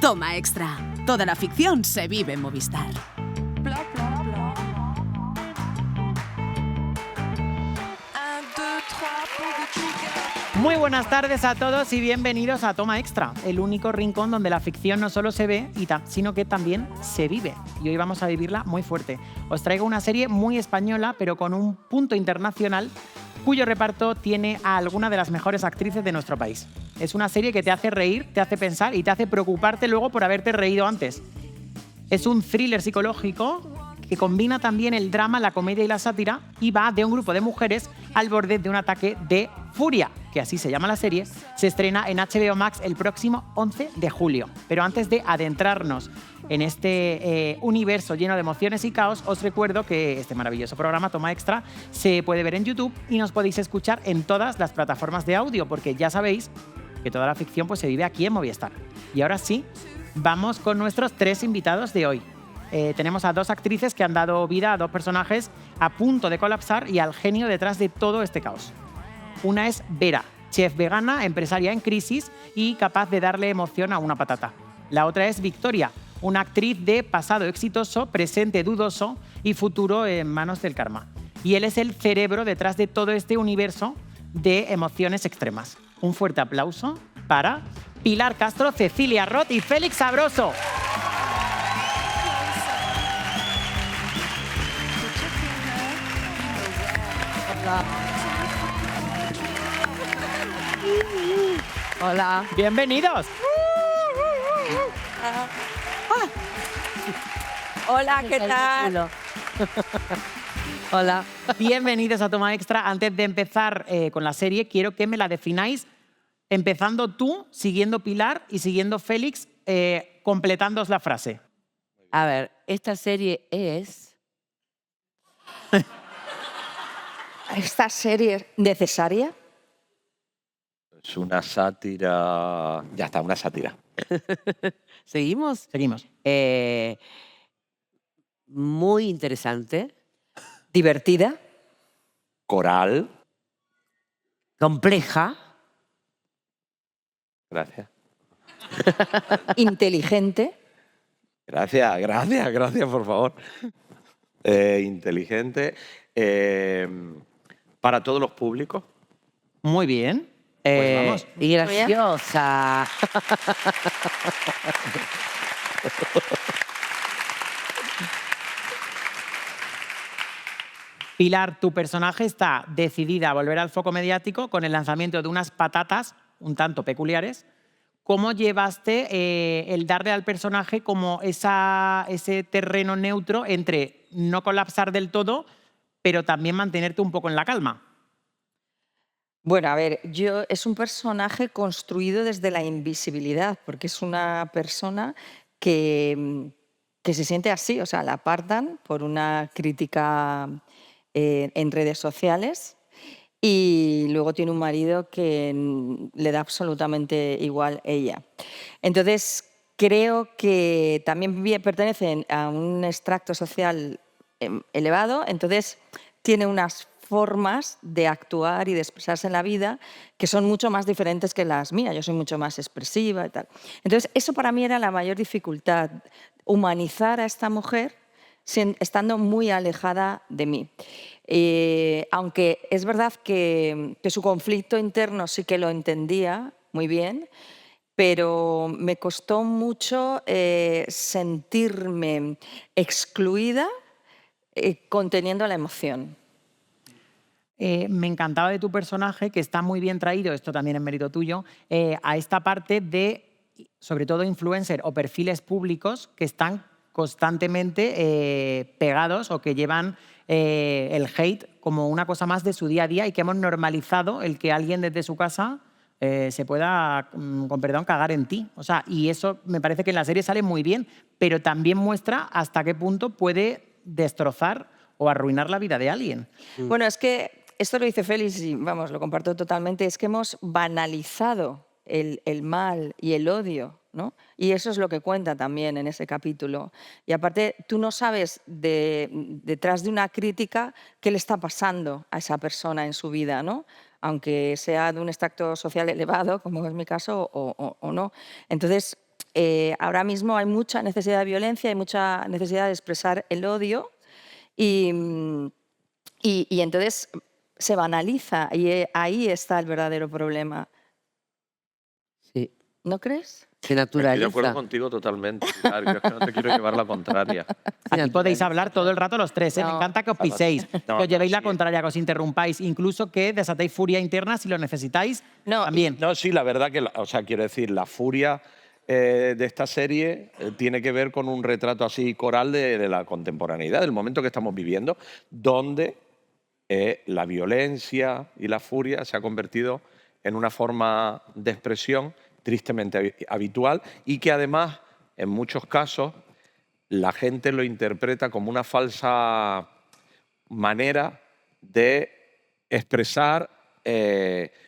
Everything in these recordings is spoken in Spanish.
Toma Extra. Toda la ficción se vive en Movistar. Muy buenas tardes a todos y bienvenidos a Toma Extra, el único rincón donde la ficción no solo se ve, sino que también se vive. Y hoy vamos a vivirla muy fuerte. Os traigo una serie muy española, pero con un punto internacional, cuyo reparto tiene a alguna de las mejores actrices de nuestro país. Es una serie que te hace reír, te hace pensar y te hace preocuparte luego por haberte reído antes. Es un thriller psicológico que combina también el drama, la comedia y la sátira y va de un grupo de mujeres al borde de un ataque de furia, que así se llama la serie. Se estrena en HBO Max el próximo 11 de julio. Pero antes de adentrarnos en este universo lleno de emociones y caos, os recuerdo que este maravilloso programa Toma Extra se puede ver en YouTube y nos podéis escuchar en todas las plataformas de audio, porque ya sabéis que toda la ficción pues, se vive aquí en Movistar. Y ahora sí, vamos con nuestros 3 invitados de hoy. Tenemos a 2 actrices que han dado vida a 2 personajes a punto de colapsar y al genio detrás de todo este caos. Una es Vera, chef vegana, empresaria en crisis y capaz de darle emoción a una patata. La otra es Victoria, una actriz de pasado exitoso, presente dudoso y futuro en manos del karma. Y él es el cerebro detrás de todo este universo de emociones extremas. Un fuerte aplauso para Pilar Castro, Cecilia Roth y Félix Sabroso. Hola. ¡Bienvenidos! Hola, ¿qué tal? Hola. Bienvenidos a Toma Extra. Antes de empezar con la serie, quiero que me la defináis empezando tú, siguiendo Pilar y siguiendo Félix, completándoos la frase. A ver, esta serie es... ¿Esta serie es necesaria? Es una sátira... Ya está, una sátira. ¿Seguimos? Seguimos. Muy interesante, ¿Divertida? Coral. compleja, Gracias. ¿Inteligente? Gracias, por favor. Inteligente. Para todos los públicos. Muy bien. Pues vamos. y graciosa. Pilar, tu personaje está decidida a volver al foco mediático con el lanzamiento de unas patatas un tanto peculiares. ¿Cómo llevaste el darle al personaje como ese terreno neutro entre no colapsar del todo, pero también mantenerte un poco en la calma? Bueno, a ver, es un personaje construido desde la invisibilidad, porque es una persona que se siente así, o sea, la apartan por una crítica en redes sociales y luego tiene un marido que le da absolutamente igual ella. Entonces, creo que también pertenecen a un extracto social elevado, entonces tiene unas formas de actuar y de expresarse en la vida que son mucho más diferentes que las mías. Yo soy mucho más expresiva y tal. Entonces, eso para mí era la mayor dificultad, humanizar a esta mujer estando muy alejada de mí. Aunque es verdad que su conflicto interno sí que lo entendía muy bien, pero me costó mucho sentirme excluida conteniendo la emoción. Me encantaba de tu personaje, que está muy bien traído, esto también es mérito tuyo, a esta parte de, sobre todo, influencer o perfiles públicos que están constantemente pegados o que llevan el hate como una cosa más de su día a día y que hemos normalizado el que alguien desde su casa se pueda, con perdón, cagar en ti. O sea, y eso me parece que en la serie sale muy bien, pero también muestra hasta qué punto puede destrozar o arruinar la vida de alguien. Bueno, es que esto lo dice Félix y vamos, lo comparto totalmente, es que hemos banalizado el mal y el odio, ¿no? Y eso es lo que cuenta también en ese capítulo. Y aparte, tú no sabes detrás de una crítica qué le está pasando a esa persona en su vida, ¿no? Aunque sea de un extracto social elevado, como es mi caso, o no. Entonces, ahora mismo hay mucha necesidad de violencia, hay mucha necesidad de expresar el odio y, y entonces se banaliza y ahí está el verdadero problema. Sí. ¿No crees? Se Estoy de acuerdo naturaliza. contigo totalmente, Pilar. Yo es que no te quiero llevar la contraria. Aquí podéis hablar todo el rato los tres, ¿eh? Me No. encanta que os piséis, No, que os llevéis la sí. contraria, que os interrumpáis, incluso que desatéis furia interna si lo necesitáis No, también. No, sí, la verdad que, o sea, quiero decir, la furia de esta serie tiene que ver con un retrato así coral de la contemporaneidad, del momento que estamos viviendo, donde la violencia y la furia se ha convertido en una forma de expresión tristemente habitual y que además, en muchos casos, la gente lo interpreta como una falsa manera de expresar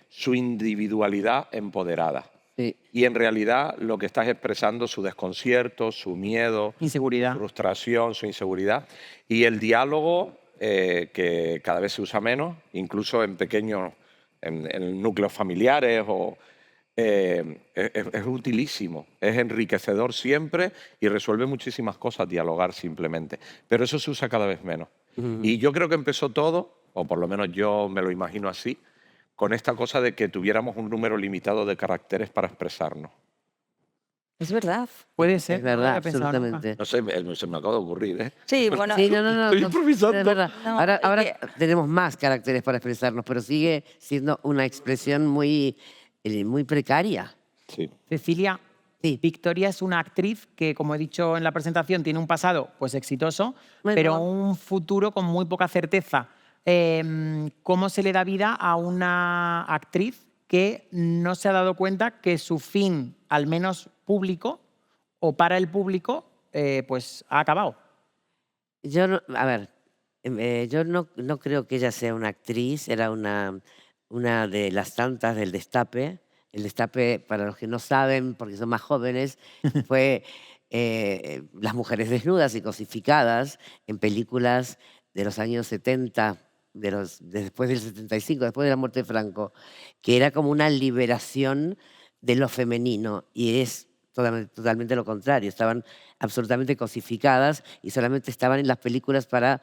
su individualidad empoderada. Sí. Y en realidad lo que estás expresando es su desconcierto, su miedo, Inseguridad. su frustración, su inseguridad. Y el diálogo, que cada vez se usa menos, incluso en pequeños, en núcleos familiares, es utilísimo, es enriquecedor siempre y resuelve muchísimas cosas dialogar simplemente. Pero eso se usa cada vez menos. Y yo creo que empezó todo, o por lo menos yo me lo imagino así, con esta cosa de que tuviéramos un número limitado de caracteres para expresarnos. es verdad. Puede ser. Es no lo verdad, había pensado nunca. absolutamente. No sé, se me acaba de ocurrir, ¿eh? Sí, bueno, Sí, no. Estoy improvisando. Es verdad. No, ahora es tenemos más caracteres para expresarnos, pero sigue siendo una expresión muy precaria. Sí. Cecilia, Sí. Victoria es una actriz que, como he dicho en la presentación, tiene un pasado pues exitoso, Bueno. pero un futuro con muy poca certeza. ¿Cómo se le da vida a una actriz que no se ha dado cuenta que su fin, al menos público o para el público, pues ha acabado? Yo no, a ver, yo no creo que ella sea una actriz, era una de las tantas del Destape. El Destape, para los que no saben, porque son más jóvenes, fue las mujeres desnudas y cosificadas en películas de los años 70, después del 75, después de la muerte de Franco, que era como una liberación de lo femenino y es totalmente lo contrario. Estaban absolutamente cosificadas y solamente estaban en las películas para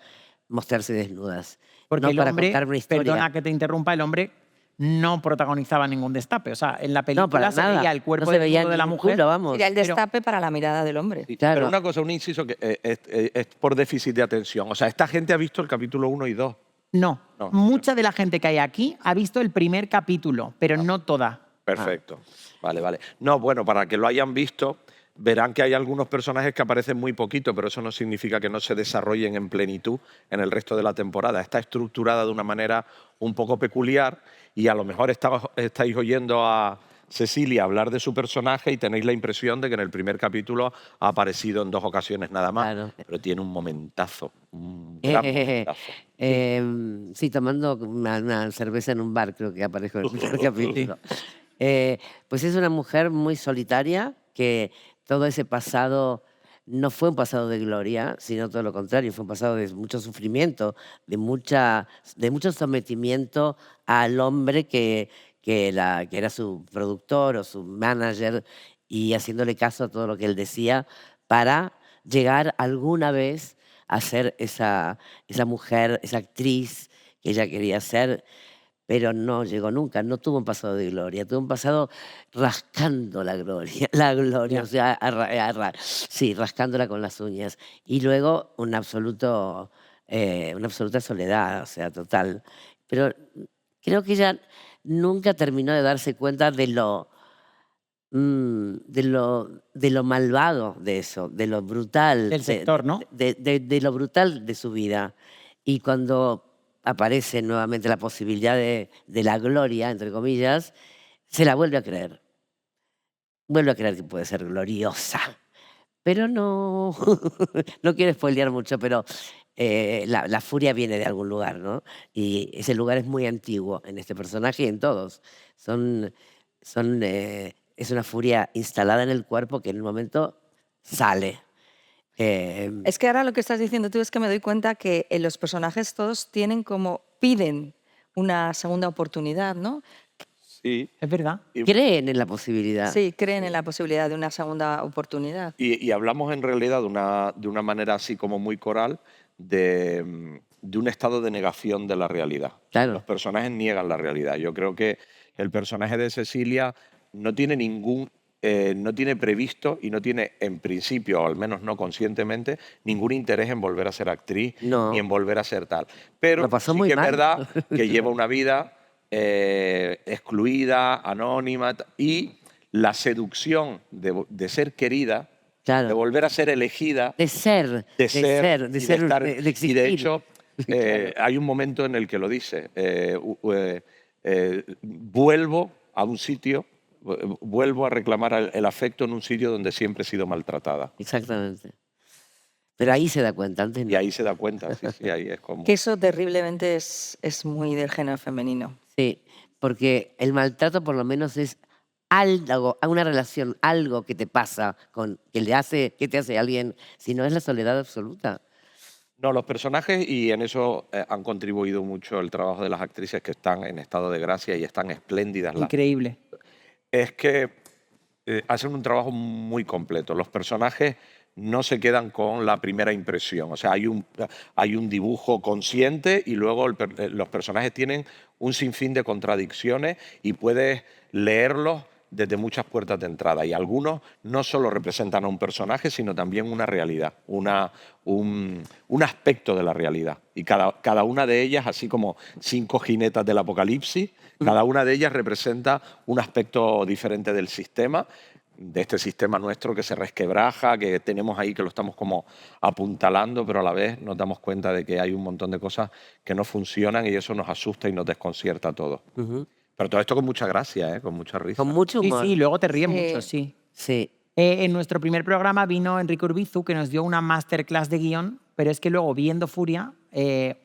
mostrarse desnudas. Porque no el para hombre, contar una historia. perdona que te interrumpa, el hombre no protagonizaba ningún destape. O sea, en la película No, para se nada. veía el cuerpo no se veía desnudo de la ningún mujer. culo, vamos. sería el destape para la mirada del hombre. Sí, Claro. Pero una cosa, un inciso que es por déficit de atención. O sea, esta gente ha visto el capítulo 1 y 2. No, No. mucha de la gente que hay aquí ha visto el primer capítulo, pero no toda. Perfecto. Vale, vale. No, bueno, para que lo hayan visto, verán que hay algunos personajes que aparecen muy poquito, pero eso no significa que no se desarrollen en plenitud en el resto de la temporada. Está estructurada de una manera un poco peculiar y a lo mejor estáis oyendo a Cecilia hablar de su personaje y tenéis la impresión de que en el primer capítulo ha aparecido en 2 ocasiones nada más, Claro. pero tiene un momentazo, un gran momentazo. Sí, tomando una cerveza en un bar, creo que aparezco en el primer capítulo. Pues es una mujer muy solitaria, que todo ese pasado no fue un pasado de gloria, sino todo lo contrario, fue un pasado de mucho sufrimiento, de mucho sometimiento al hombre que era su productor o su manager y haciéndole caso a todo lo que él decía para llegar alguna vez a ser esa mujer, esa actriz que ella quería ser, pero no llegó nunca, no tuvo un pasado de gloria, tuvo un pasado rascando la gloria, Ya. o sea, sí, rascándola con las uñas. Y luego una absoluta soledad, o sea, total. Pero creo que ella nunca terminó de darse cuenta de lo malvado de eso, de lo brutal. Del sector, ¿no? De lo brutal de su vida. Y cuando aparece nuevamente la posibilidad de la gloria, entre comillas, se la vuelve a creer. Vuelve a creer que puede ser gloriosa. Pero no, no quiero spoilear mucho, pero la furia viene de algún lugar, ¿no? Y ese lugar es muy antiguo en este personaje y en todos. Es una furia instalada en el cuerpo que en un momento sale. Es que ahora lo que estás diciendo tú es que me doy cuenta que los personajes todos piden una segunda oportunidad, ¿no? Sí. Es verdad. Creen en la posibilidad. Sí, creen en la posibilidad de una segunda oportunidad. Y hablamos en realidad de una manera así como muy coral de un estado de negación de la realidad. Claro. Los personajes niegan la realidad. Yo creo que el personaje de Cecilia no tiene no tiene previsto y no tiene en principio, o al menos no conscientemente, ningún interés en volver a ser actriz No. ni en volver a ser tal. Pero Lo pasó sí muy que es mal. verdad que lleva una vida excluida, anónima, y la seducción de ser querida, Claro. de volver a ser elegida, De ser, de de ser, de y ser, estar- de y de existir. hecho, hay un momento en el que lo dice, vuelvo a un sitio, vuelvo a reclamar el afecto en un sitio donde siempre he sido maltratada. Exactamente. Pero ahí se da cuenta, antes Y no. ahí se da cuenta, sí, ahí es como... Que eso terriblemente es muy del género femenino. Sí, porque el maltrato por lo menos es algo, una relación, algo que te pasa, que te hace alguien, si no es la soledad absoluta. No, los personajes, y en eso han contribuido mucho el trabajo de las actrices que están en estado de gracia y están espléndidas. Increíble. Es que hacen un trabajo muy completo. Los personajes no se quedan con la primera impresión. O sea, hay un dibujo consciente y luego los personajes tienen un sinfín de contradicciones y puedes leerlos desde muchas puertas de entrada. Y algunos no solo representan a un personaje, sino también una realidad, un aspecto de la realidad. Y cada una de ellas, así como 5 jinetas del apocalipsis, cada una de ellas representa un aspecto diferente del sistema, de este sistema nuestro que se resquebraja, que tenemos ahí, que lo estamos como apuntalando, pero a la vez nos damos cuenta de que hay un montón de cosas que no funcionan y eso nos asusta y nos desconcierta a todos. Ujú. Pero todo esto con mucha gracia, con mucha risa. Con mucho Sí, humor. sí, luego te ríes Sí. mucho, sí. Sí. En nuestro primer programa vino Enrique Urbizu, que nos dio una masterclass de guión, pero es que luego, viendo Furia,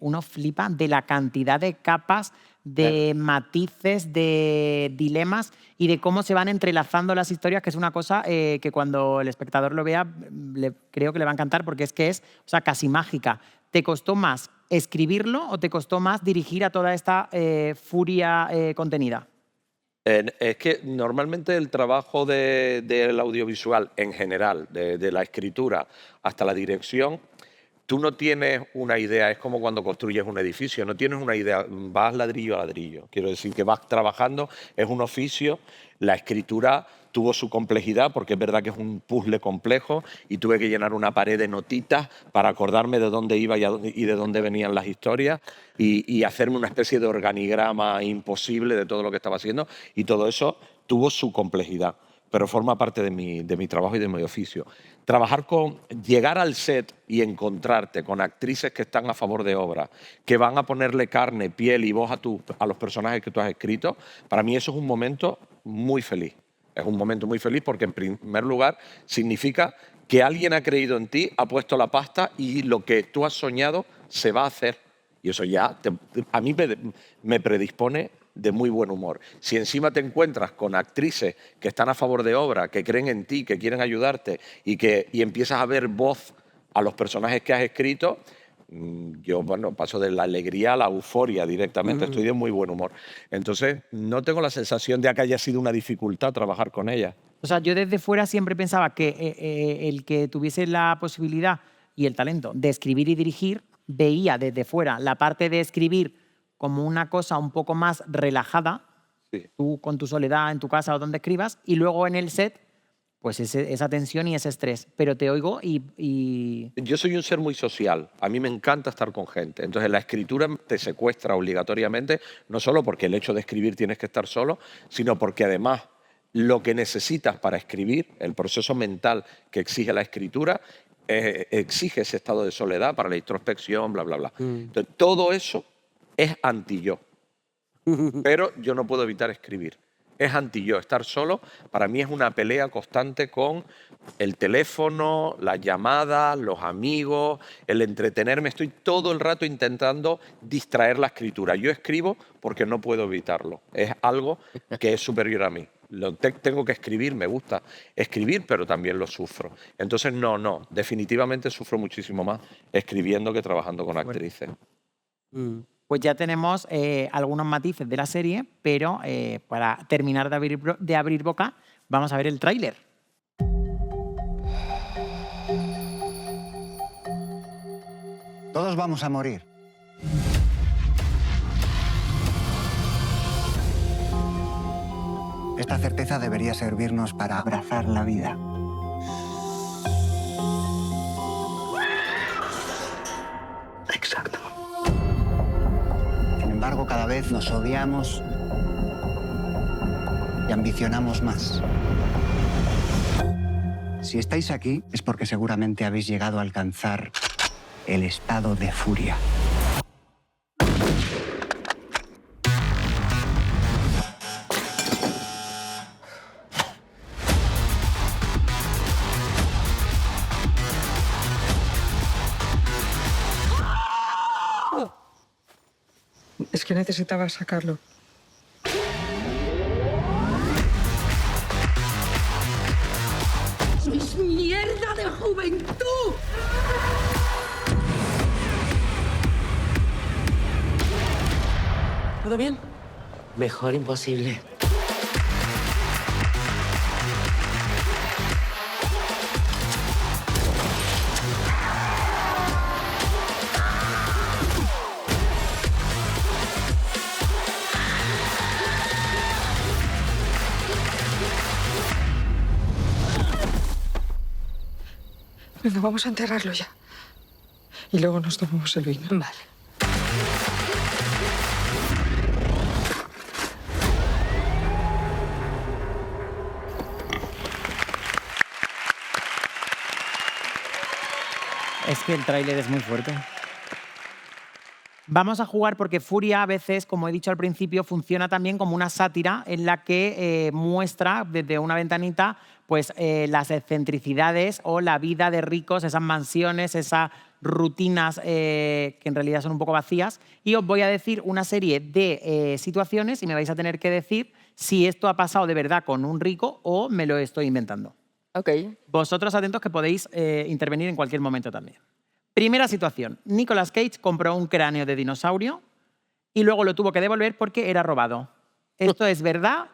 uno flipa de la cantidad de capas, de matices, de dilemas y de cómo se van entrelazando las historias, que es una cosa que cuando el espectador lo vea, creo que le va a encantar, porque es que es, o sea, casi mágica. ¿Te costó más escribirlo o te costó más dirigir a toda esta furia contenida? Es que normalmente el trabajo del audiovisual en general, de la escritura hasta la dirección, tú no tienes una idea, es como cuando construyes un edificio, no tienes una idea, vas ladrillo a ladrillo. Quiero decir que vas trabajando, es un oficio, la escritura tuvo su complejidad porque es verdad que es un puzzle complejo y tuve que llenar una pared de notitas para acordarme de dónde iba y de dónde venían las historias y hacerme una especie de organigrama imposible de todo lo que estaba haciendo y todo eso tuvo su complejidad, pero forma parte de mi trabajo y de mi oficio. Llegar al set y encontrarte con actrices que están a favor de obra, que van a ponerle carne, piel y voz a los personajes que tú has escrito, para mí eso es un momento muy feliz. Es un momento muy feliz porque, en primer lugar, significa que alguien ha creído en ti, ha puesto la pasta y lo que tú has soñado se va a hacer. Y eso ya a mí me predispone de muy buen humor. Si encima te encuentras con actrices que están a favor de obra, que creen en ti, que quieren ayudarte y empiezas a ver voz a los personajes que has escrito, yo paso de la alegría a la euforia directamente, estoy de muy buen humor. Entonces no tengo la sensación de que haya sido una dificultad trabajar con ella. O sea, yo desde fuera siempre pensaba que el que tuviese la posibilidad y el talento de escribir y dirigir, veía desde fuera la parte de escribir como una cosa un poco más relajada, Sí. tú con tu soledad en tu casa o donde escribas, y luego en el set, pues esa tensión y ese estrés. Pero te oigo y... Yo soy un ser muy social, a mí me encanta estar con gente, entonces la escritura te secuestra obligatoriamente, no solo porque el hecho de escribir tienes que estar solo, sino porque además lo que necesitas para escribir, el proceso mental que exige la escritura, exige ese estado de soledad para la introspección, bla, bla, bla. Entonces, todo eso es anti-yo, pero yo no puedo evitar escribir. Es anti-yo, estar solo para mí es una pelea constante con el teléfono, las llamadas, los amigos, el entretenerme. Estoy todo el rato intentando distraer la escritura. Yo escribo porque no puedo evitarlo. Es algo que es superior a mí. Tengo que escribir, me gusta escribir, pero también lo sufro. Entonces, definitivamente sufro muchísimo más escribiendo que trabajando con actrices. Pues ya tenemos algunos matices de la serie, pero para terminar de abrir boca, vamos a ver el tráiler. Todos vamos a morir. Esta certeza debería servirnos para abrazar la vida. Exacto. Sin embargo, cada vez nos odiamos y ambicionamos más. Si estáis aquí, es porque seguramente habéis llegado a alcanzar el estado de furia. Es que necesitaba sacarlo. ¡Es mierda de juventud! ¿Todo bien? Mejor imposible. Venga, vamos a enterrarlo ya. Y luego nos tomamos el vino. Vale. Es que el tráiler es muy fuerte. Vamos a jugar porque Furia a veces, como he dicho al principio, funciona también como una sátira en la que muestra desde una ventanita pues, las excentricidades o la vida de ricos, esas mansiones, esas rutinas que en realidad son un poco vacías. Y os voy a decir una serie de situaciones y me vais a tener que decir si esto ha pasado de verdad con un rico o me lo estoy inventando. Ok. Vosotros atentos que podéis intervenir en cualquier momento también. Primera situación. Nicolas Cage compró un cráneo de dinosaurio y luego lo tuvo que devolver porque era robado. ¿Esto es verdad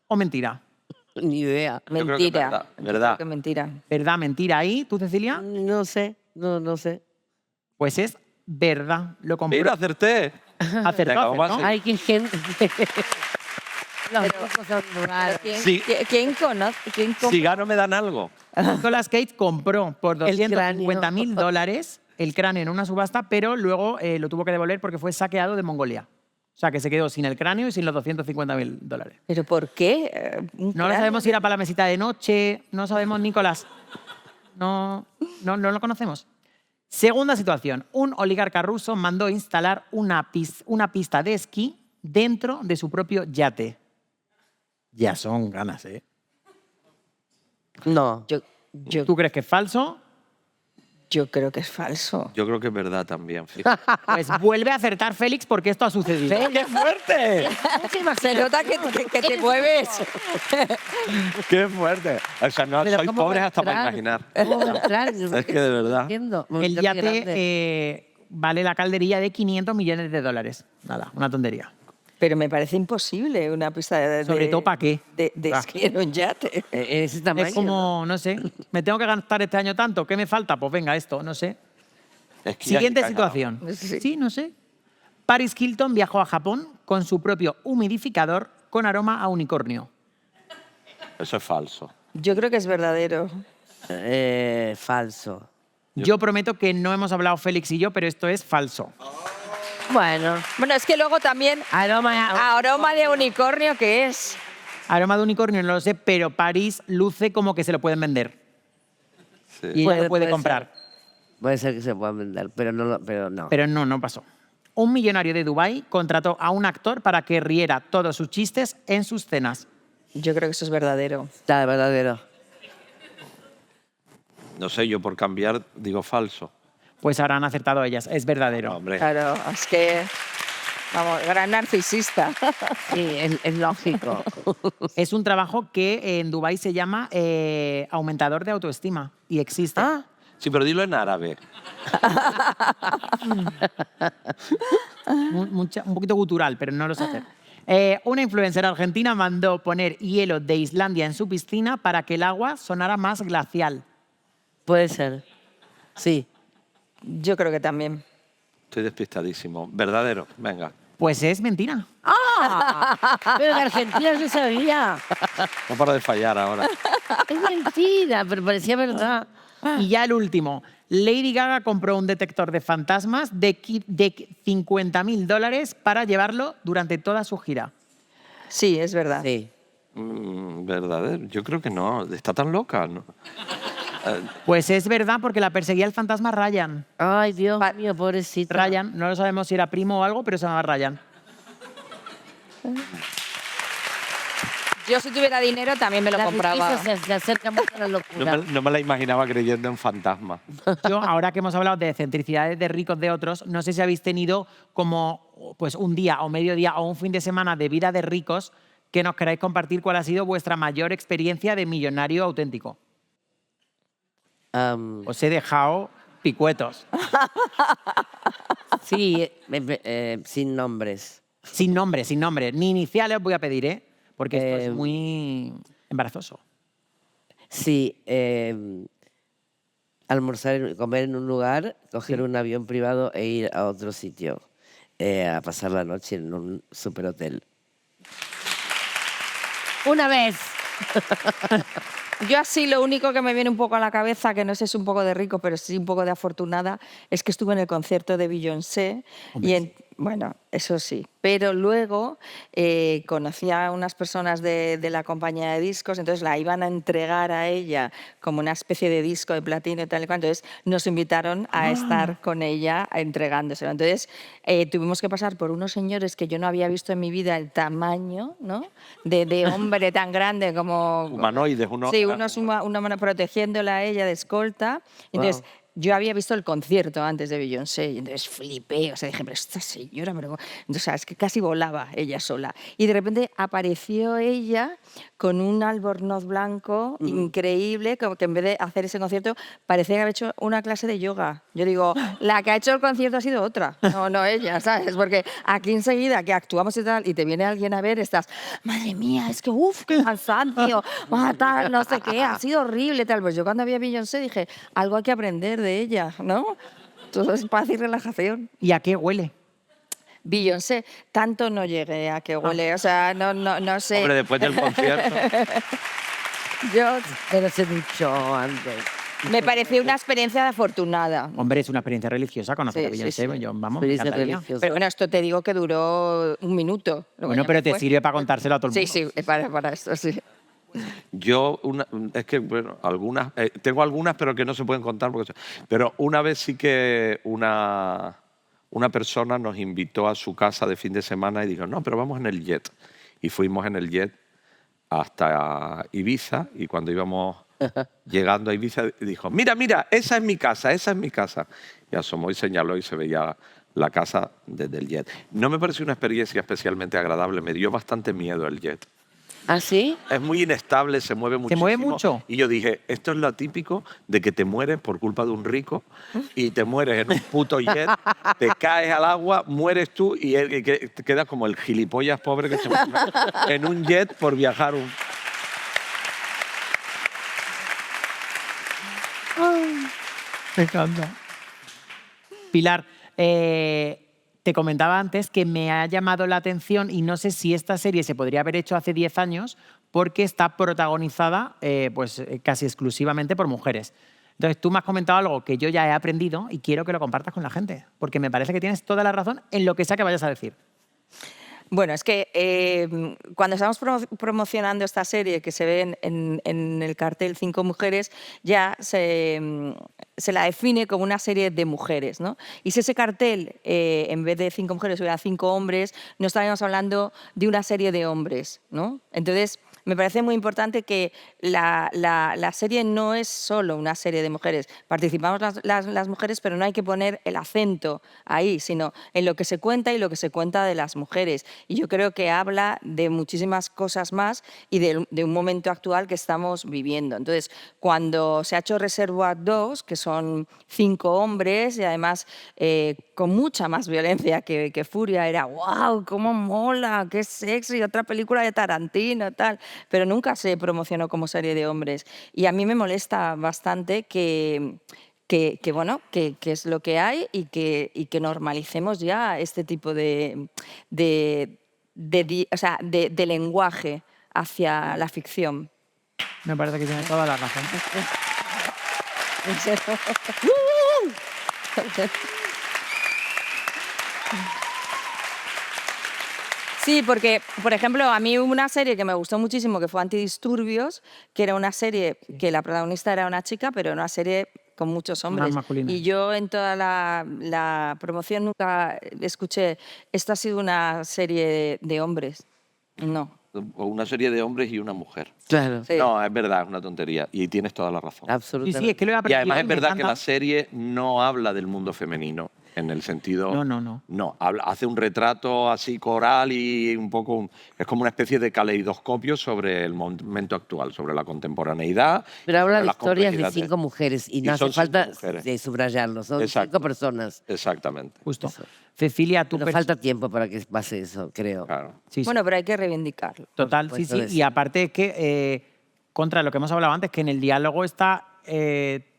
o mentira? Ni idea. Yo creo que es Mentira. verdad, Yo verdad. creo que mentira. ¿Verdad, mentira ahí? ¿Tú, Cecilia? No sé, no sé. Pues es verdad. Lo compró. Mira, acerté. Acertó, Venga, vamos a acertó. seguir. Ay, qué gente. Los ricos son raros. Sí. ¿Quién conoce? Si gano me dan algo. Nicolas Cage compró por El $250.000 el cráneo en una subasta, pero luego lo tuvo que devolver porque fue saqueado de Mongolia. O sea, que se quedó sin el cráneo y sin los $250.000. ¿Pero por qué? No lo sabemos si era para la mesita de noche, no sabemos, Nicolás. No lo conocemos. Segunda situación. Un oligarca ruso mandó instalar una pista de esquí dentro de su propio yate. Ya son ganas, ¿eh? No. Yo ¿Tú crees que es falso? creo que es falso. Yo creo que es verdad también. Fíjate. Pues vuelve a acertar Félix porque esto ha sucedido. ¡Qué fuerte! Se nota que te mueves. ¡Qué fuerte! O sea, no Pero sois ¿cómo pobres va a hasta para entrar? imaginar. ¿Cómo va a entrar? Es que de verdad. Entiendo. El yate vale la calderilla de $500 millones. Nada, una tontería. Pero me parece imposible una pista de... Sobre todo, ¿para qué? De Ah. esquí en un yate. Ese tamaño. Es como, no sé, me tengo que gastar este año tanto, ¿qué me falta? Pues venga, esto, no sé. Es que Siguiente ya- situación. Sí. Sí, no sé. Paris Hilton viajó a Japón con su propio humidificador con aroma a unicornio. Eso es falso. Yo creo que es verdadero. Falso. Yo prometo que no hemos hablado Félix y yo, pero esto es falso. Bueno. Bueno, es que luego también aroma de unicornio, ¿qué es? Aroma de unicornio no lo sé, pero París luce como que se lo pueden vender. Sí. Y ella lo puede comprar. Puede ser que se pueda vender, pero no. Pero no pasó. Un millonario de Dubái contrató a un actor para que riera todos sus chistes en sus cenas. Yo creo que eso es verdadero. Está verdadero. No sé, yo por cambiar digo falso. Pues ahora han acertado ellas. Es verdadero. No, hombre. Claro, es que... Vamos, gran narcisista. Sí, es lógico. Es un trabajo que en Dubái se llama aumentador de autoestima y existe. Ah, Sí, pero dilo en árabe. Un poquito gutural, pero no lo sé hacer. Una influencer argentina mandó poner hielo de Islandia en su piscina para que el agua sonara más glacial. Puede ser. Sí. Yo creo que también. Estoy despistadísimo. Verdadero, venga. Pues es mentira. Pero de Argentina yo sabía. No paro de fallar ahora. Es mentira, pero parecía verdad. Y ya el último. Lady Gaga compró un detector de fantasmas de $50.000 para llevarlo durante toda su gira. Sí, es verdad. Sí. Verdadero. Yo creo que no. Está tan loca, ¿no? Pues es verdad porque la perseguía el fantasma Ryan. Ay, Dios mío, pobrecito. Ryan, no lo sabemos si era primo o algo, pero se llamaba Ryan. Yo si tuviera dinero también me lo La compraba. justicia se acerca mucho a la locura. No me la imaginaba creyendo en fantasmas. Yo, ahora que hemos hablado de excentricidades de ricos de otros, no sé si habéis tenido como pues, un día o medio día o un fin de semana de vida de ricos que nos queráis compartir cuál ha sido vuestra mayor experiencia de millonario auténtico. Os he dejado picuetos. Sí, sin nombres. Sin nombre, sin nombre. Ni iniciales os voy a pedir, ¿eh? Porque esto es muy embarazoso. Sí, almorzar, comer en un lugar, coger un avión privado e ir a otro sitio a pasar la noche en un superhotel. Una vez. Yo así lo único que me viene un poco a la cabeza, que no sé si es un poco de rico, pero sí un poco de afortunada, es que estuve en el concierto de Beyoncé. Bueno, eso sí. Pero luego conocí a unas personas de la compañía de discos, entonces la iban a entregar a ella como una especie de disco de platino y tal y cual. Entonces nos invitaron a estar con ella entregándoselo. Entonces tuvimos que pasar por unos señores que yo no había visto en mi vida el tamaño, ¿no? de hombre tan grande como... Humanoides, uno... Sí, uno protegiéndola a ella de escolta. Entonces, yo había visto el concierto antes de Beyoncé y entonces flipé, o sea, dije, pero esta señora, entonces, es que casi volaba ella sola. Y de repente apareció ella con un albornoz blanco increíble, como que en vez de hacer ese concierto parecía que había hecho una clase de yoga. Yo digo, la que ha hecho el concierto ha sido otra, no ella, ¿sabes? Porque aquí enseguida que actuamos y tal, y te viene alguien a ver, estás, madre mía, es que qué cansancio, tal, no sé qué, ha sido horrible, tal. Pues yo cuando vi a Beyoncé dije, algo hay que aprender de ella, ¿no? Todo es paz y relajación. ¿Y a qué huele? Beyoncé, tanto no llegué a que huele, o sea, no sé. Hombre, después del concierto. Yo Pero se duchó antes. me pareció una experiencia afortunada. Hombre, es una experiencia religiosa conocer a Beyoncé. sí. Yo, vamos, me Experiencia encantaría. religiosa. Pero bueno, esto te digo que duró un minuto. Luego Bueno, ya pero me te fue. sirve para contárselo a todo el mundo. Sí, para esto, sí. Yo, es que, bueno, tengo algunas, pero que no se pueden contar. Pero una vez sí que una persona nos invitó a su casa de fin de semana y dijo, no, pero vamos en el jet. Y fuimos en el jet hasta Ibiza y cuando íbamos llegando a Ibiza dijo, mira, esa es mi casa, esa es mi casa. Y asomó y señaló y se veía la casa desde el jet. No me pareció una experiencia especialmente agradable, me dio bastante miedo el jet. ¿Ah, sí? Es muy inestable, se mueve muchísimo. mueve mucho? Y yo dije, esto es lo típico de que te mueres por culpa de un rico y te mueres en un puto jet, te caes al agua, mueres tú y te quedas como el gilipollas pobre que se muere en un jet por viajar un... Me encanta. Pilar, te comentaba antes que me ha llamado la atención y no sé si esta serie se podría haber hecho hace 10 años porque está protagonizada casi exclusivamente por mujeres. Entonces, tú me has comentado algo que yo ya he aprendido y quiero que lo compartas con la gente, porque me parece que tienes toda la razón en lo que sea que vayas a decir. Bueno, es que cuando estamos promocionando esta serie, que se ve en el cartel 5 mujeres, ya se la define como una serie de mujeres, ¿no? Y si ese cartel, en vez de 5 mujeres, hubiera 5 hombres, no estaríamos hablando de una serie de hombres, ¿no? Entonces, me parece muy importante que la serie no es solo una serie de mujeres. Participamos las mujeres, pero no hay que poner el acento ahí, sino en lo que se cuenta y lo que se cuenta de las mujeres. Y yo creo que habla de muchísimas cosas más y de un momento actual que estamos viviendo. Entonces, cuando se ha hecho Reservoir Dogs, que son 5 hombres y además con mucha más violencia que Furia. Era, wow, cómo mola, qué sexy, otra película de Tarantino, tal. Pero nunca se promocionó como serie de hombres. Y a mí me molesta bastante que bueno, que es lo que hay y que normalicemos ya este tipo de lenguaje hacia la ficción. Me parece que tiene toda la razón. ¿En serio? Sí, porque, por ejemplo, a mí hubo una serie que me gustó muchísimo, que fue Antidisturbios, que era una serie que la protagonista era una chica, pero era una serie con muchos hombres. masculina. Y yo en toda la promoción nunca escuché, esta ha sido una serie de hombres. No. O una serie de hombres y una mujer. Claro, Sí. No, es verdad, es una tontería. Y tienes toda la razón. Sí, absolutamente. sí, es que lo he Y aprendido. además es me verdad que encanta. la serie no habla del mundo femenino, en el sentido... No. No, hace un retrato así coral y un poco... Es como una especie de caleidoscopio sobre el momento actual, sobre la contemporaneidad. Pero habla sobre de las historias de complejidades. 5 mujeres y Y no hace son 5 falta mujeres. de subrayarlo, son Exacto. 5 personas. Exactamente, Justo. Eso. Cecilia, tú... Pero falta tiempo para que pase eso, creo. claro. Sí, sí. Bueno, pero hay que reivindicarlo. Total, sí, supuesto sí. que Y sí. aparte es que, contra lo que hemos hablado antes, que en el diálogo está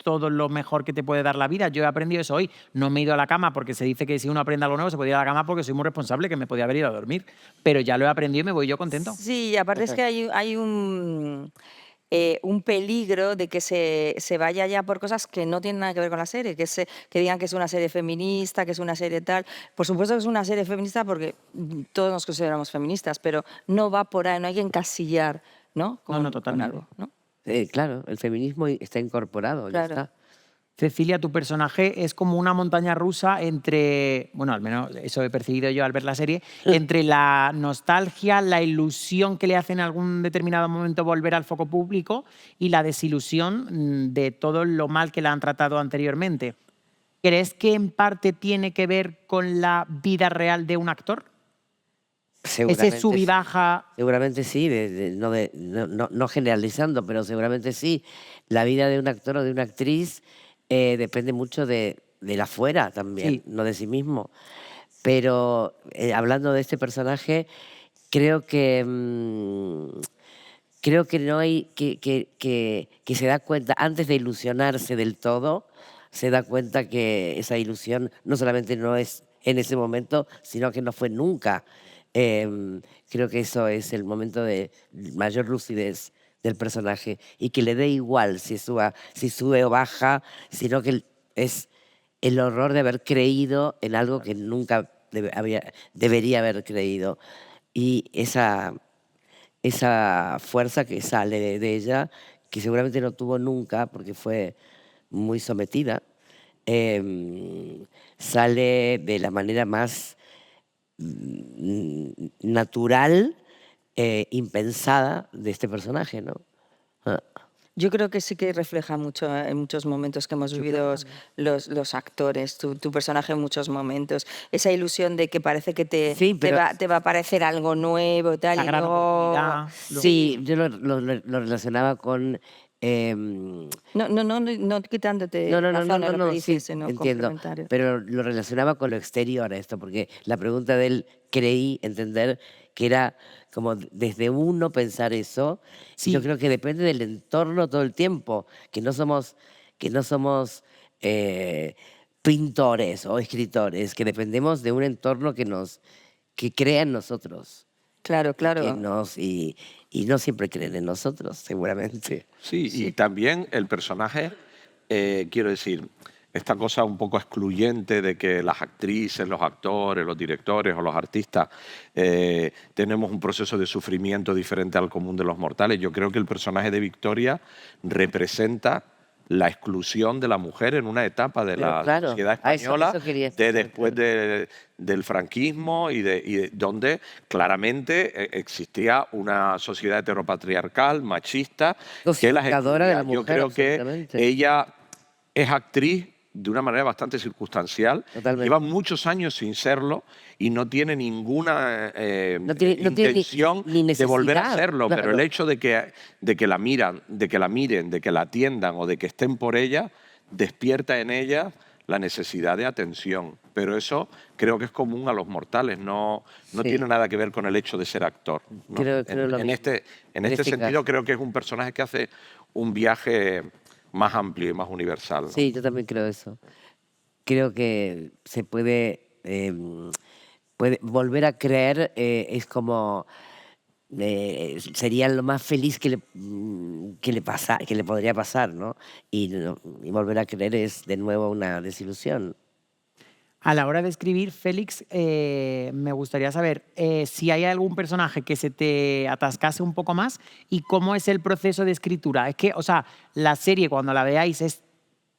todo lo mejor que te puede dar la vida. Yo he aprendido eso hoy. No me he ido a la cama porque se dice que si uno aprende algo nuevo se puede ir a la cama porque soy muy responsable, que me podía haber ido a dormir. Pero ya lo he aprendido y me voy yo contento. Sí, y aparte es que hay un peligro de que se vaya ya por cosas que no tienen nada que ver con la serie, que digan que es una serie feminista, que es una serie tal. Por supuesto que es una serie feminista porque todos nos consideramos feministas, pero no va por ahí, no hay que encasillar, ¿no? No, totalmente. algo, ¿no? Claro, el feminismo está incorporado, ya Claro. está. Cecilia, tu personaje es como una montaña rusa entre, bueno, al menos eso he percibido yo al ver la serie, entre la nostalgia, la ilusión que le hace en algún determinado momento volver al foco público y la desilusión de todo lo mal que la han tratado anteriormente. ¿Crees que en parte tiene que ver con la vida real de un actor? Ese sub y sí. baja. Seguramente sí, no generalizando, pero seguramente sí. La vida de un actor o de una actriz depende mucho de afuera también, Sí. no de sí mismo. Pero hablando de este personaje, creo que no hay que se da cuenta, antes de ilusionarse del todo, se da cuenta que esa ilusión no solamente no es en ese momento, sino que no fue nunca. Creo que eso es el momento de mayor lucidez del personaje y que le dé igual si sube o baja, sino que es el horror de haber creído en algo que nunca debería haber creído. Y esa fuerza que sale de ella, que seguramente no tuvo nunca porque fue muy sometida, sale de la manera más natural, impensada de este personaje, ¿no? Yo creo que sí que refleja mucho en muchos momentos que hemos vivido los actores, tu personaje en muchos momentos. Esa ilusión de que parece que Sí, pero- te va a parecer algo nuevo, tal, La y gran luego... oportunidad. Sí, yo lo relacionaba con... No quitándote No, razón en lo que sí, dices, sino entiendo. complementario. Pero lo relacionaba con lo exterior a esto, porque la pregunta de él creí entender que era como desde uno pensar eso. Sí. Y yo creo que depende del entorno todo el tiempo, que no somos pintores o escritores, que dependemos de un entorno que crea en nosotros. Claro, claro. Y no siempre creen en nosotros, seguramente. Sí, y también el personaje, quiero decir, esta cosa un poco excluyente de que las actrices, los actores, los directores o los artistas tenemos un proceso de sufrimiento diferente al común de los mortales. Yo creo que el personaje de Victoria representa la exclusión de la mujer en una etapa de Pero la claro, sociedad a eso española quería de explicar, después del franquismo y donde claramente existía una sociedad heteropatriarcal, machista, que las Cosificadora de la excluía. Yo mujer, creo que absolutamente. ella es actriz de una manera bastante circunstancial. Totalmente. Lleva muchos años sin serlo y no tiene ninguna No tiene intención ni de volver a necesidad, hacerlo, pero claro. el hecho de que la miren, de que la atiendan o de que estén por ella, despierta en ella la necesidad de atención. Pero eso creo que es común a los mortales, no Sí. tiene nada que ver con el hecho de ser actor, ¿no? Creo lo En mismo. este Eficaz. sentido creo que es un personaje que hace un viaje más amplio y más universal, ¿no? Sí, yo también creo eso. Creo que se puede volver a creer, es como sería lo más feliz que le podría pasar, ¿no? Y volver a creer es de nuevo una desilusión. A la hora de escribir, Félix, me gustaría saber si hay algún personaje que se te atascase un poco más y cómo es el proceso de escritura. Es que, o sea, la serie cuando la veáis es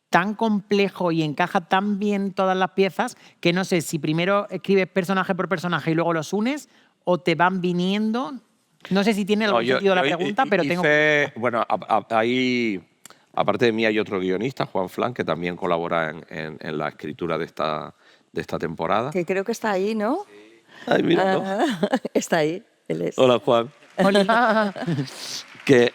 tan complejo y encaja tan bien todas las piezas que no sé si primero escribes personaje por personaje y luego los unes o te van viniendo. No sé si tiene algún sentido la pregunta, pero tengo... Bueno, ahí, aparte de mí, hay otro guionista, Juan Flan, que también colabora en la escritura de esta temporada. Que creo que está ahí, ¿no? Ay, mira, ¿no? Está ahí, él es. Hola, Juan. Que,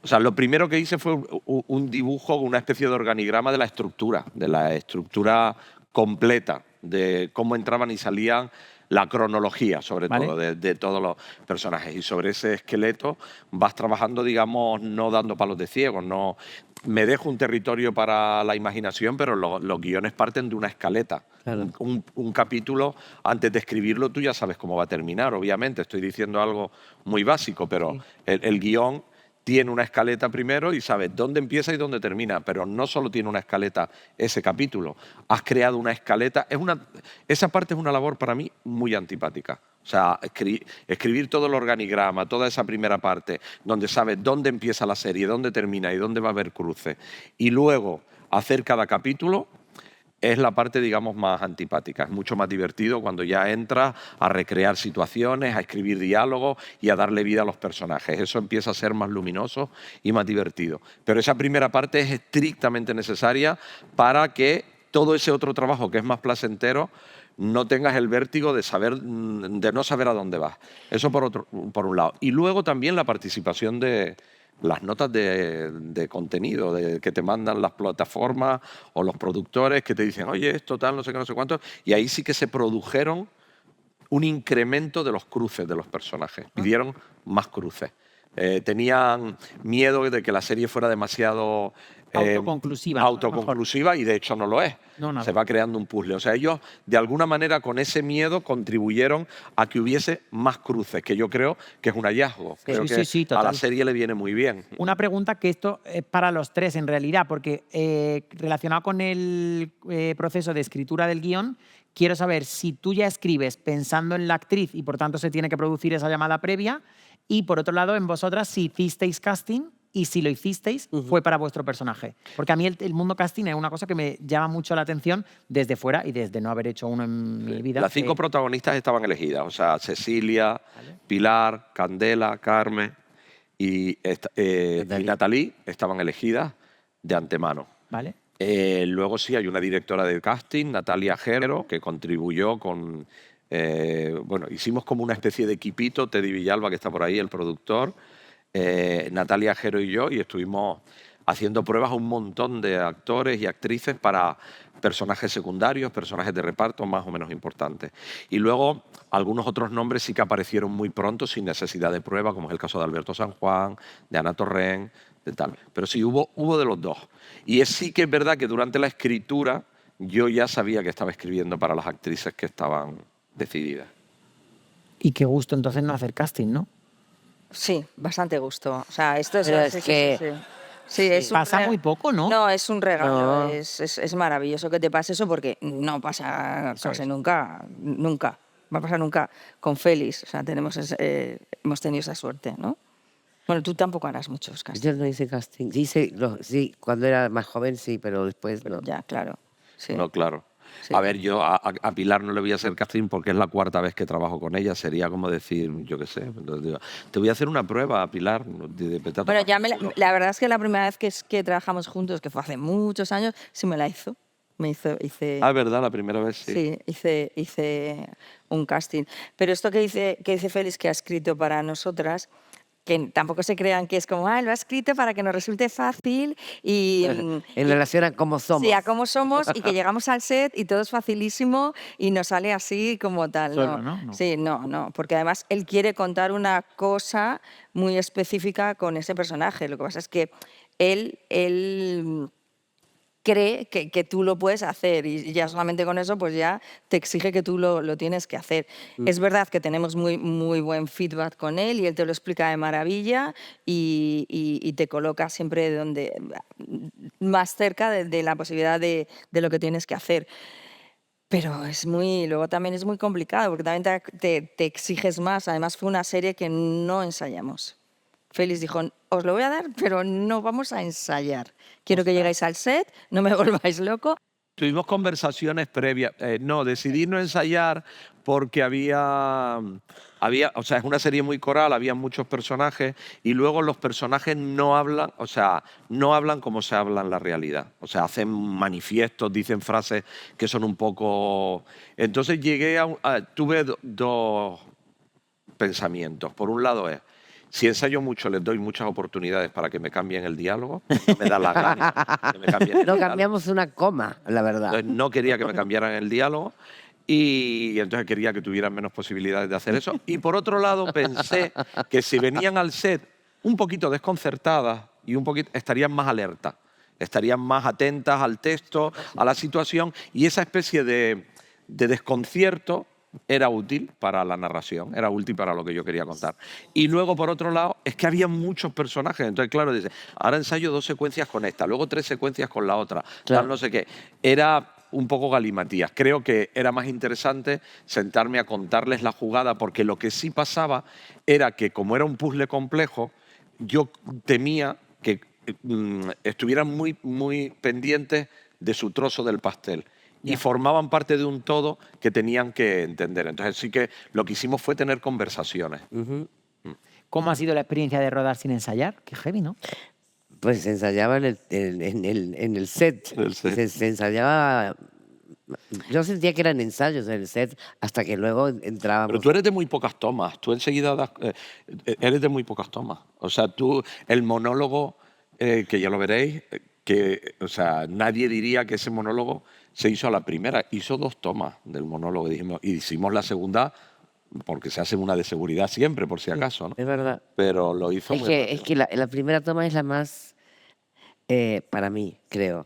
o sea, lo primero que hice fue un dibujo, una especie de organigrama de la estructura completa, de cómo entraban y salían, la cronología, sobre ¿Vale? todo, de todos los personajes. Y sobre ese esqueleto vas trabajando, digamos, no dando palos de ciego, no... Me dejo un territorio para la imaginación, pero los guiones parten de una escaleta. Claro. Un capítulo, antes de escribirlo, tú ya sabes cómo va a terminar, obviamente. Estoy diciendo algo muy básico, pero Sí. el guión tiene una escaleta primero y sabes dónde empieza y dónde termina, pero no solo tiene una escaleta ese capítulo. Has creado una escaleta. Esa parte es una labor para mí muy antipática. O sea, escribir todo el organigrama, toda esa primera parte, donde sabes dónde empieza la serie, dónde termina y dónde va a haber cruces, y luego hacer cada capítulo, es la parte, digamos, más antipática. Es mucho más divertido cuando ya entras a recrear situaciones, a escribir diálogos y a darle vida a los personajes. Eso empieza a ser más luminoso y más divertido. Pero esa primera parte es estrictamente necesaria para que todo ese otro trabajo, que es más placentero, no tengas el vértigo de no saber a dónde vas. Eso por un lado. Y luego también la participación de las notas de contenido que te mandan las plataformas o los productores que te dicen, oye, esto tal, no sé qué, no sé cuánto. Y ahí sí que se produjeron un incremento de los cruces de los personajes. Pidieron más cruces. Tenían miedo de que la serie fuera demasiado autoconclusiva y de hecho no lo es. No, nada. Se va creando un puzzle. O sea, ellos de alguna manera con ese miedo contribuyeron a que hubiese más cruces, que yo creo que es un hallazgo. Creo que a total. la serie le viene muy bien. Una pregunta que esto es para los tres en realidad, porque relacionado con el proceso de escritura del guión, quiero saber si tú ya escribes pensando en la actriz y por tanto se tiene que producir esa llamada previa, y por otro lado en vosotras si hicisteis casting y si lo hicisteis fue para vuestro personaje. Porque a mí el mundo casting es una cosa que me llama mucho la atención desde fuera y desde no haber hecho uno en mi vida. Las 5 protagonistas estaban elegidas, o sea, Cecilia, Pilar, Candela, Carmen y Natalie estaban elegidas de antemano. ¿Vale? Luego sí hay una directora de casting, Natalia Género, que contribuyó con... bueno, hicimos como una especie de equipito, Teddy Villalba, que está por ahí, el productor, Natalia Jero y yo, y estuvimos haciendo pruebas a un montón de actores y actrices para personajes secundarios, personajes de reparto más o menos importantes. Y luego algunos otros nombres sí que aparecieron muy pronto sin necesidad de prueba, como es el caso de Alberto San Juan, de Ana Torrent, de tal. Pero sí, hubo de los dos. Y sí que es verdad que durante la escritura yo ya sabía que estaba escribiendo para las actrices que estaban decididas. Y qué gusto entonces no hacer casting, ¿no? Sí, bastante gusto. O sea, esto es... Pero es que- Sí, es un Pasa muy poco, ¿no? No, es un regalo. No. Es maravilloso que te pase eso porque no pasa casi nunca. Nunca. Va a pasar nunca con Félix. O sea, hemos tenido esa suerte, ¿no? Bueno, tú tampoco harás muchos castings. Yo no hice casting. Sí, cuando era más joven sí, pero después no. Ya, claro. Sí. No, claro. Sí. A ver, yo a Pilar no le voy a hacer casting porque es la 4ª vez que trabajo con ella. Sería como decir, yo qué sé, entonces digo, te voy a hacer una prueba a Pilar. Bueno, ya la verdad es que la primera vez que trabajamos juntos, que fue hace muchos años, sí me la hizo. Hice... Ah, ¿verdad? La primera vez sí. Sí, hice un casting. Pero esto que dice Félix, que ha escrito para nosotras, que tampoco se crean que es como, lo ha escrito para que nos resulte fácil y... En relación a cómo somos. Sí, a cómo somos y que llegamos al set y todo es facilísimo y nos sale así como tal. Solo, ¿no? Sí, no, porque además él quiere contar una cosa muy específica con ese personaje. Lo que pasa es que él cree que tú lo puedes hacer y ya solamente con eso pues ya te exige que tú lo tienes que hacer. Es verdad que tenemos muy buen feedback con él y él te lo explica de maravilla y te coloca siempre más cerca de la posibilidad de lo que tienes que hacer. Pero luego también es muy complicado porque también te exiges más. Además fue una serie que no ensayamos. Félix dijo, os lo voy a dar, pero no vamos a ensayar. Quiero que lleguéis al set, no me volváis loco. Tuvimos conversaciones previas. No, decidí no ensayar porque había, o sea, es una serie muy coral, había muchos personajes y luego los personajes no hablan, o sea, no hablan como se habla en la realidad. O sea, hacen manifiestos, dicen frases que son un poco... Entonces tuve dos pensamientos. Por un lado si ensayo mucho, les doy muchas oportunidades para que me cambien el diálogo. No me da la gana que me cambien el No diálogo. cambiamos una coma, la verdad. Entonces, no quería que me cambiaran el diálogo y entonces quería que tuvieran menos posibilidades de hacer eso. Y por otro lado, pensé que si venían al set un poquito desconcertadas y estarían más alertas, estarían más atentas al texto, a la situación y esa especie de desconcierto era útil para la narración, era útil para lo que yo quería contar. Y luego, por otro lado, es que había muchos personajes. Entonces, claro, dice, ahora ensayo 2 secuencias con esta, luego 3 secuencias con la otra, Claro. tal no sé qué. Era un poco galimatías. Creo que era más interesante sentarme a contarles la jugada, porque lo que sí pasaba era que, como era un puzzle complejo, yo temía que estuvieran muy pendientes de su trozo del pastel. Y formaban parte de un todo que tenían que entender. Entonces sí que lo que hicimos fue tener conversaciones. ¿Cómo ha sido la experiencia de rodar sin ensayar? Qué heavy, ¿no? Pues se ensayaba en el set. En el set. Se ensayaba... Yo sentía que eran ensayos en el set hasta que luego entrábamos. Pero tú eres de muy pocas tomas. Tú enseguida eres de muy pocas tomas. O sea, el monólogo, que ya lo veréis, o sea, nadie diría que ese monólogo se hizo a la primera. Hizo 2 tomas del monólogo y hicimos la segunda porque se hace una de seguridad siempre, por si acaso, ¿no? Es verdad. Pero lo hizo muy rápido. Es que la primera toma es la más, para mí, creo,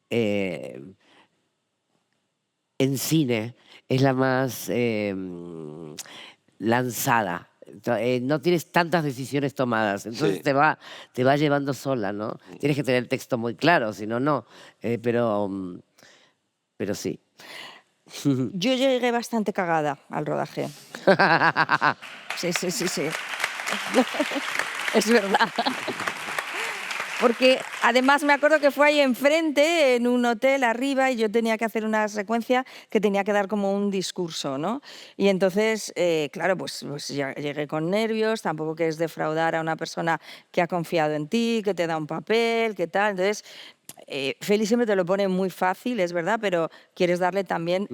en cine, es la más lanzada. No tienes tantas decisiones tomadas, entonces Sí. te va llevando sola, ¿no? Tienes que tener el texto muy claro, si no, no. Pero sí. Yo llegué bastante cagada al rodaje. Sí. Es verdad. Porque además me acuerdo que fue ahí enfrente, en un hotel arriba, y yo tenía que hacer una secuencia que tenía que dar como un discurso, ¿no? Y entonces, claro, pues ya llegué con nervios, tampoco quieres defraudar a una persona que ha confiado en ti, que te da un papel, que tal. Entonces, Félix siempre te lo pone muy fácil, es verdad, pero quieres darle también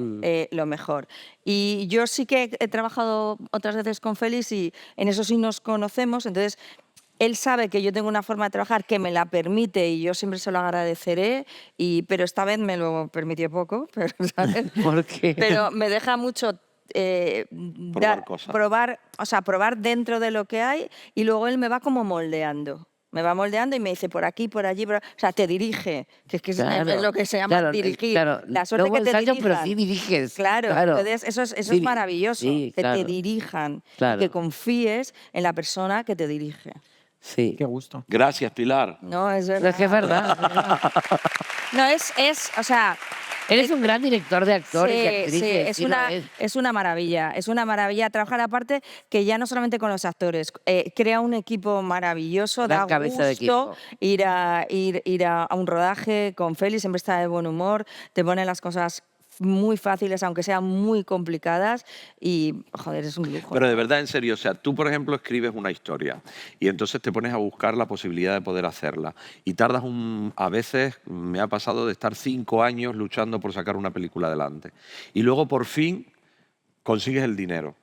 lo mejor. Y yo sí que he trabajado otras veces con Félix y en eso sí nos conocemos, entonces él sabe que yo tengo una forma de trabajar que me la permite y yo siempre se lo agradeceré, pero esta vez me lo permitió poco, pero, ¿sabes? ¿Por qué? Pero me deja mucho probar dentro de lo que hay y luego él me va como moldeando. Me va moldeando y me dice por aquí, por allí, o sea, te dirige, que es Claro, lo que se llama claro, dirigir. claro. La suerte No que te ensayo, dirijan. pero sí diriges. Claro, entonces eso es Sí, maravilloso, sí, que claro. te dirijan, Claro. y que confíes en la persona que te dirige. Sí. Qué gusto. Gracias, Pilar. No, es No, verdad. es que es verdad. No, o sea, Eres un gran director de actores y actrices. es sí, no, una maravilla, es una maravilla trabajar aparte que ya no solamente con los actores, crea un equipo maravilloso, Gran da cabeza de gusto equipo. ir a un rodaje con Félix, siempre está de buen humor, te pone las cosas muy fáciles, aunque sean muy complicadas y, joder, es un lujo. Pero de verdad, en serio, o sea, tú, por ejemplo, escribes una historia y entonces te pones a buscar la posibilidad de poder hacerla y tardas a veces, me ha pasado de estar 5 años luchando por sacar una película adelante. Y luego, por fin, consigues el dinero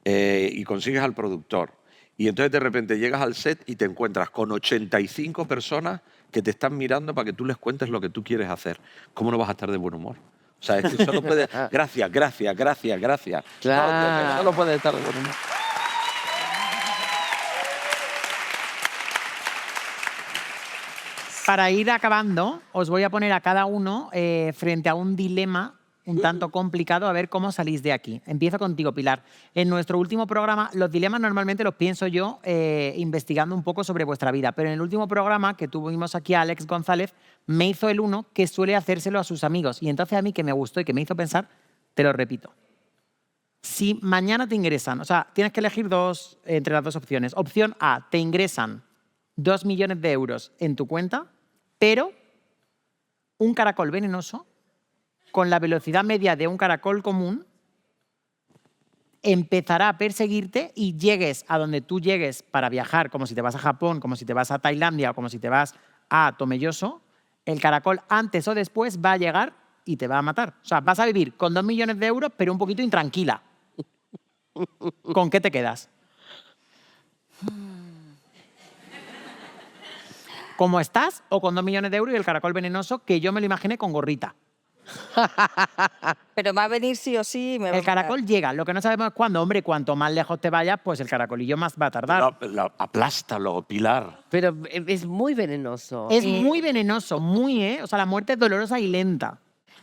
y consigues al productor. Y entonces de repente llegas al set y te encuentras con 85 personas que te están mirando para que tú les cuentes lo que tú quieres hacer. ¿Cómo no vas a estar de buen humor? O sea, es que solo puedes... Gracias, gracias, gracias, gracias. Claro. Solo puedes estar de buen humor. Para ir acabando, os voy a poner a cada uno frente a un dilema un tanto complicado, a ver cómo salís de aquí. Empiezo contigo, Pilar. En nuestro último programa, los dilemas normalmente los pienso yo investigando un poco sobre vuestra vida, pero en el último programa que tuvimos aquí a Alex González, me hizo el uno que suele hacérselo a sus amigos. Y entonces a mí, que me gustó y que me hizo pensar, te lo repito. Si mañana te ingresan, o sea, tienes que elegir entre las dos opciones. Opción A, te ingresan 2 millones de euros en tu cuenta, pero un caracol venenoso con la velocidad media de un caracol común empezará a perseguirte y llegues a donde tú llegues para viajar, como si te vas a Japón, como si te vas a Tailandia o como si te vas a Tomelloso, el caracol antes o después va a llegar y te va a matar. O sea, vas a vivir con 2 millones de euros, pero un poquito intranquila. ¿Con qué te quedas? ¿Cómo estás? ¿O con 2 millones de euros y el caracol venenoso, que yo me lo imaginé con gorrita? Pero va a venir sí o sí. Me va El a caracol llega, lo que no sabemos es cuándo. Hombre, cuanto más lejos te vayas, pues el caracolillo más va a tardar. Aplástalo, Pilar. Pero es muy venenoso. Es muy venenoso, o sea, la muerte es dolorosa y lenta.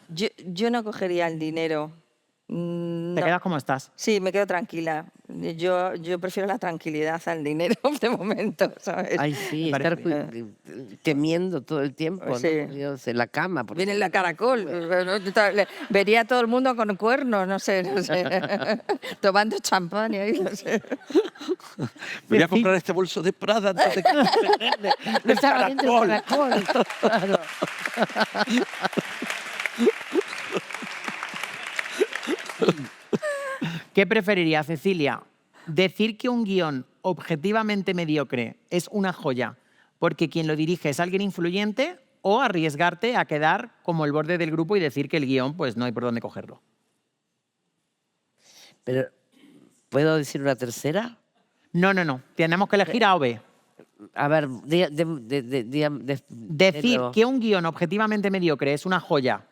Yo no cogería el dinero. Te No. quedas como estás. Sí, me quedo tranquila. Yo prefiero la tranquilidad al dinero de momento, ¿sabes? Ay, sí, Me estar parece temiendo todo el tiempo, ¿no? Sí. Dios, en la cama. porque- Viene la caracol. Vería a todo el mundo con cuernos, no sé. Tomando champán y ahí, no sé. Voy a comprar este bolso de Prada antes de que No estaba viendo el caracol. Claro. ¿Qué preferiría, Cecilia? ¿Decir que un guión objetivamente mediocre es una joya porque quien lo dirige es alguien influyente, o arriesgarte a quedar como el borde del grupo y decir que el guión pues no hay por dónde cogerlo? Pero, ¿puedo decir una tercera? No. Tenemos que elegir A o B. A ver, Decir que un guión objetivamente mediocre es una joya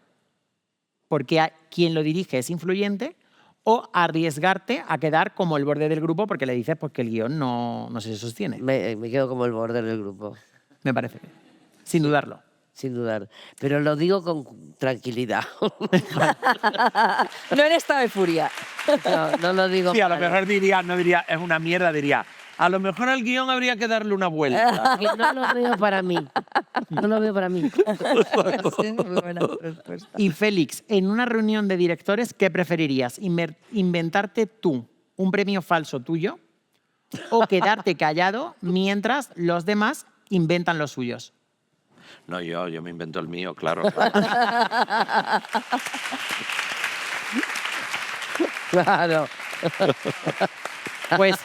porque quien lo dirige es influyente, o arriesgarte a quedar como el borde del grupo porque le dices pues, que el guión no se sostiene. me quedo como el borde del grupo, Me parece bien. Sin dudarlo. sin dudar. Pero lo digo con tranquilidad. No en estado de furia. No lo digo. Sí, a lo mal. mejor no diría, es una mierda, diría, a lo mejor al guión habría que darle una vuelta. No lo veo para mí. No lo veo para mí. Sí, muy buena respuesta. Y Félix, en una reunión de directores, ¿qué preferirías? ¿Inventarte tú un premio falso tuyo o quedarte callado mientras los demás inventan los suyos? No, yo me invento el mío, claro. Claro. Pues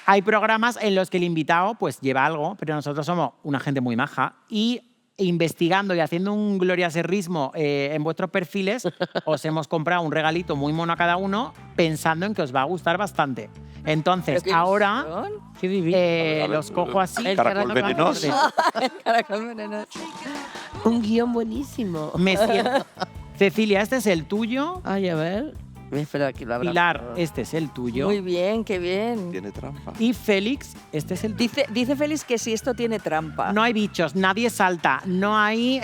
hay programas en los que el invitado pues lleva algo, pero nosotros somos una gente muy maja y investigando y haciendo un gloriaserrismo en vuestros perfiles, os hemos comprado un regalito muy mono a cada uno pensando en que os va a gustar bastante. Entonces, ¿Pero qué ahora ilusión? Qué divino. los cojo así. El Caracol caracol venenoso. El caracol venenoso. Un guión buenísimo. Me siento. Cecilia, este es el tuyo. Ay, a ver. Espera, que lo abra. Pilar, este es el tuyo. Muy bien, qué bien. Tiene trampa. Y Félix, este es el tuyo. Dice Félix que si esto tiene trampa. No hay bichos, nadie salta, no hay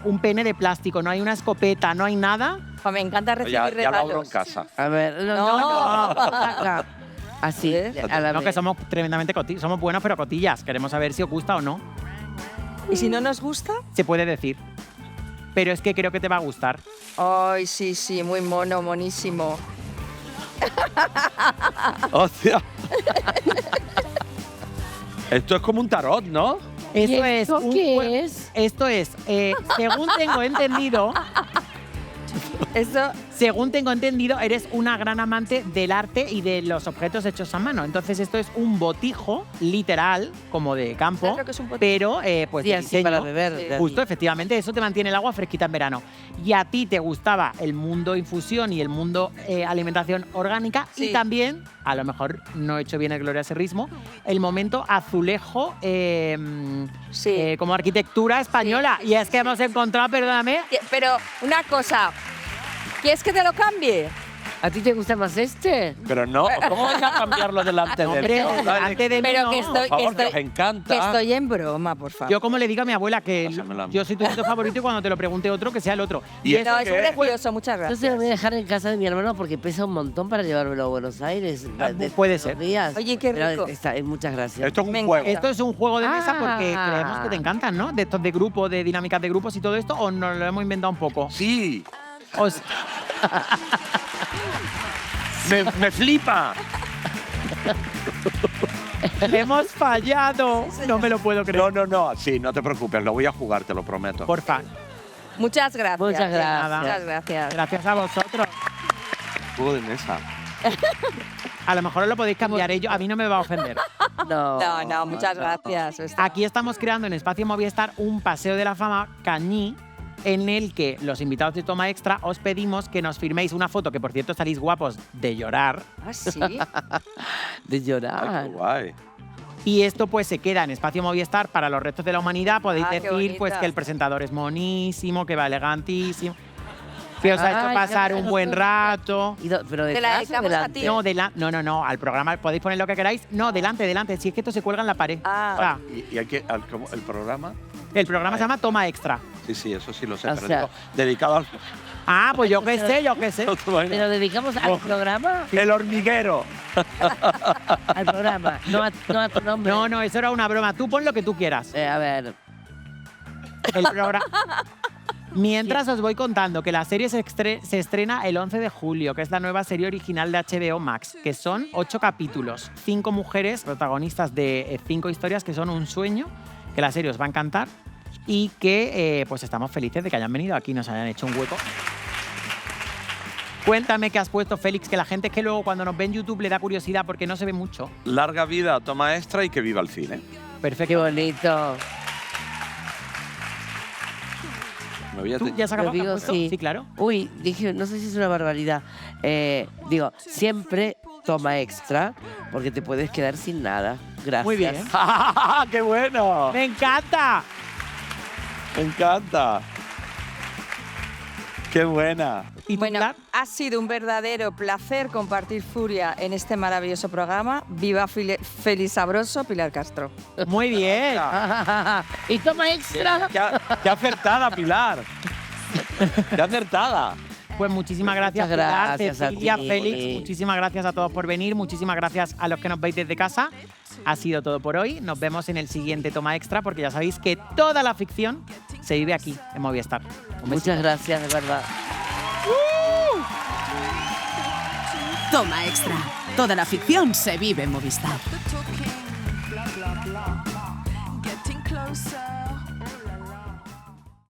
un pene de plástico, no hay una escopeta, no hay nada. Me encanta recibir Ya lo regalos. abro en casa. A ver, No. Así, ¿Ves? a la No, que vez. somos tremendamente cotillas, somos buenos pero cotillas. Queremos saber si os gusta o no. ¿Y si no nos gusta? Se puede decir. Pero es que creo que te va a gustar. Ay, sí, muy mono, monísimo. ¡Hostia! Esto es como un tarot, ¿no? Esto es ¿Esto un qué jue- es? Esto es, según tengo entendido, Eso, Según tengo entendido, eres una gran amante del arte y de los objetos hechos a mano. Entonces esto es un botijo, literal, como de campo, ¿Sabes lo que es un botijo? pero pues Sí, de así diseño. para beber. Sí. Dani. Justo, efectivamente, eso te mantiene el agua fresquita en verano. Y a ti te gustaba el mundo infusión y el mundo alimentación orgánica Sí. y también, a lo mejor no he hecho bien el Gloria Serrismo, el momento azulejo sí. como arquitectura española. Sí, Y es que hemos encontrado, perdóname, Pero una cosa, ¿quieres que te lo cambie? ¿A ti te gusta más este? Pero no, ¿cómo vas a cambiarlo delante de hombre, él? delante de mí Pero no. que estoy, Por que favor, que estoy, os encanta. que estoy en broma, por favor. Yo como le digo a mi abuela que Pásamela. yo soy tu nieto favorito y cuando te lo pregunte otro, que sea el otro. ¿Y eso no, eso es qué es? precioso, muchas Yo gracias. se lo voy a dejar en casa de mi hermano porque pesa un montón para llevármelo a Buenos Aires. puede estos ser. días. Oye, qué Pero rico. muchas gracias. Esto es Me un juego. Esto es un juego de mesa porque Ah. creemos que te encantan, ¿no? De estos de grupo, de dinámicas de grupos y todo esto, o nos lo hemos inventado un poco. Sí, Os- me flipa. hemos fallado. No me lo puedo creer. No, sí, no te preocupes, lo voy a jugar, te lo prometo. Porfa. Muchas gracias. Muchas gracias. Muchas gracias. Gracias a vosotros. Juego de mesa. A lo mejor os lo podéis cambiar ello. A mí no me va a ofender. No, No, muchas gracias. Aquí estamos creando en Espacio Movistar un paseo de la fama cañí en el que los invitados de Toma Extra os pedimos que nos firméis una foto, que por cierto salís guapos de llorar. Ah, sí. de Ay, llorar. qué guay. Y esto pues se queda en Espacio Movistar para los restos de la humanidad. Podéis Qué decir pues bonita. que el presentador es monísimo, que va elegantísimo, que os ha hecho Ay, pasar no, un no, buen no. rato. Pero Te la detrás o dedicamos a delante. ti. No, al programa podéis poner lo que queráis. No, delante. Si es que esto se cuelga en la pared. Ah. O sea, ¿Y hay que, ¿cómo? ¿El programa? el programa se llama Toma Extra. Sí, eso sí lo sé, O pero sea- digo, dedicado al... Ah, pues yo qué sé. Pero dedicamos al programa. El hormiguero. Al programa. No a tu nombre. No, eso era una broma. Tú pon lo que tú quieras. A ver. El programa. Mientras os voy contando que la serie se estrena el 11 de julio, que es la nueva serie original de HBO Max, que son 8 capítulos, 5 mujeres protagonistas de 5 historias que son un sueño, que la serie os va a encantar y que pues estamos felices de que hayan venido aquí y nos hayan hecho un hueco. Cuéntame qué has puesto, Félix, que la gente es que luego cuando nos ve en YouTube le da curiosidad porque no se ve mucho. Larga vida a Toma Extra y que viva el cine. Perfecto. Qué bonito. Me voy a ¿Tú te- ya has acabado? Lo digo, ¿Qué has puesto? sí. Sí, claro. Uy, dije, no sé si es una barbaridad. Digo, siempre toma extra porque te puedes quedar sin nada. Gracias. Muy bien. ¡Qué bueno! ¡Me encanta! Me encanta. ¡Qué buena! ¿Y Bueno, titular? ha sido un verdadero placer compartir Furia en este maravilloso programa. Viva Félix Sabroso, Pilar Castro. Muy bien. Y toma extra. ¡Qué acertada, Pilar! ¡Qué acertada! Pues muchísimas gracias, Muchas Pilar, gracias a Cecilia, ti. Félix. Muchísimas gracias a todos por venir. Muchísimas gracias a los que nos veis desde casa. Ha sido todo por hoy. Nos vemos en el siguiente Toma Extra porque ya sabéis que toda la ficción se vive aquí, en Movistar. Un besito. Muchas gracias, de verdad. Toma Extra. Toda la ficción se vive en Movistar. Getting closer.